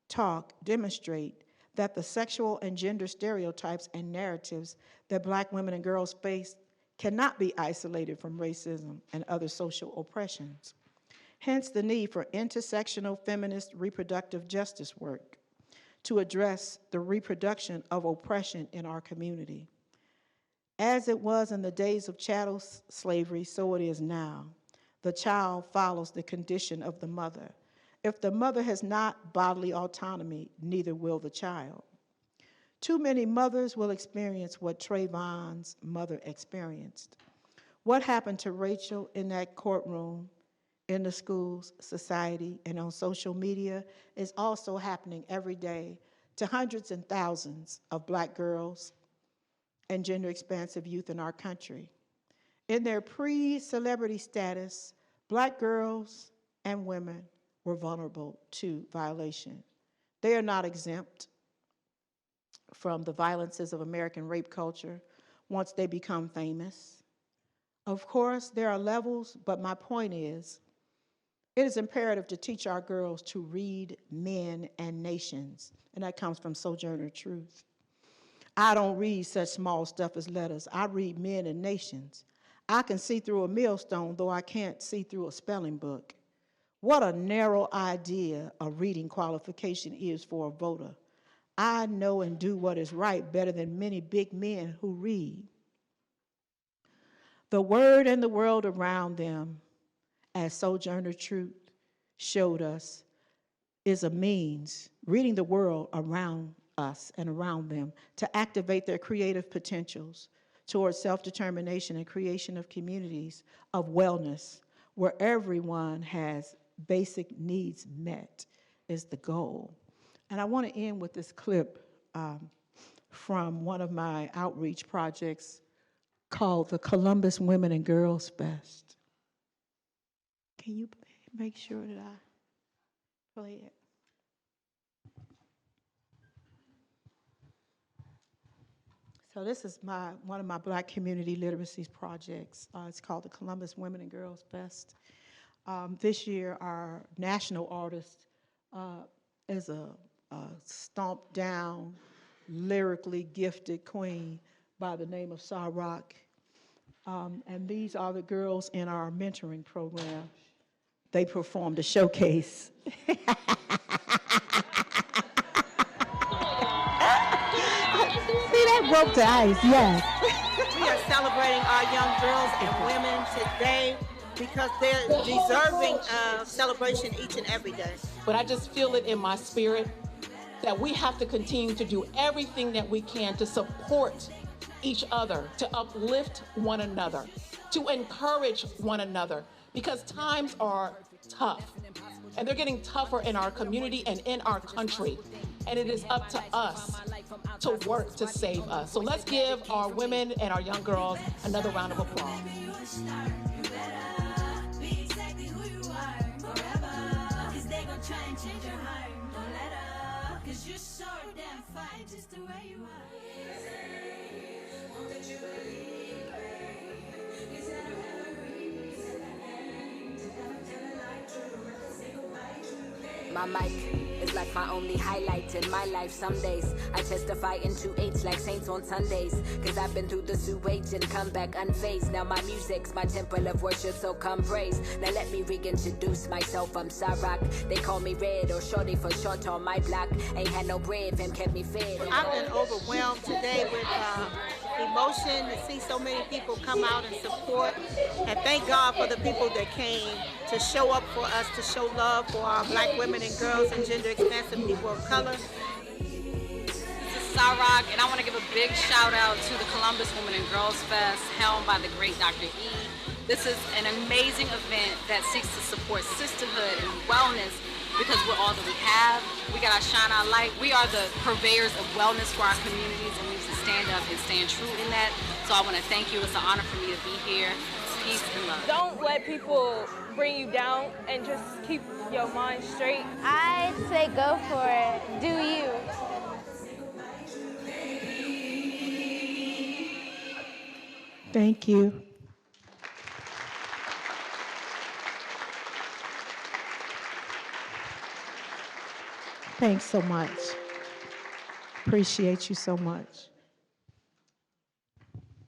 talk demonstrate that the sexual and gender stereotypes and narratives that Black women and girls face cannot be isolated from racism and other social oppressions. Hence the need for intersectional feminist reproductive justice work to address the reproduction of oppression in our community. As it was in the days of chattel slavery, so it is now. The child follows the condition of the mother. If the mother has not bodily autonomy, neither will the child. Too many mothers will experience what Trayvon's mother experienced. What happened to Rachel in that courtroom, in the schools, society, and on social media is also happening every day to hundreds and thousands of Black girls and gender-expansive youth in our country. In their pre-celebrity status, Black girls and women were vulnerable to violation. They are not exempt from the violences of American rape culture once they become famous. Of course, there are levels, but my point is, it is imperative to teach our girls to read men and nations, and that comes from Sojourner Truth. I don't read such small stuff as letters. I read men and nations. I can see through a millstone, though I can't see through a spelling book. What a narrow idea a reading qualification is for a voter. I know and do what is right better than many big men who read. The word and the world around them, as Sojourner Truth showed us, is a means, reading the world around us and around them, to activate their creative potentials towards self-determination and creation of communities of wellness, where everyone has basic needs met, is the goal. And I want to end with this clip from one of my outreach projects called the Columbus Women and Girls Fest. Can you make sure that I play it? So this is one of my Black community literacy projects. It's called the Columbus Women and Girls Fest. This year, our national artist is a stomped down, lyrically gifted queen by the name of Sarak. And these are the girls in our mentoring program. They performed a showcase. See that broke the ice, yes. We are celebrating our young girls and women today because they're deserving of celebration each and every day. But I just feel it in my spirit that we have to continue to do everything that we can to support each other, to uplift one another, to encourage one another, because times are tough. And they're getting tougher in our community and in our country. And it is up to us to work to save us. So let's give our women and our young girls another round of applause. My mic is like my only highlight in my life. Some days I testify into H like saints on Sundays, cause I've been through the sewage and come back unfazed. Now my music's my temple of worship, so come praise. Now let me reintroduce myself, I'm Sarak. They call me Red or Shorty for short on my block. Ain't had no bread, fam kept me fed. I've been overwhelmed today with emotion to see so many people come out and support. And thank God for the people that came to show up for us, to show love for our Black women and girls and gender expansive people of color. This is Sarak, and I want to give a big shout out to the Columbus Women and Girls Fest, helmed by the great Dr. E. This is an amazing event that seeks to support sisterhood and wellness, because we're all that we have. We gotta shine our light. We are the purveyors of wellness for our communities, and we need to stand up and stand true in that. So I want to thank you. It's an honor for me to be here. Peace and love. Don't let people bring you down, and just keep your mind straight. I'd say go for it. Do you. Thank you. Thanks so much. Appreciate you so much.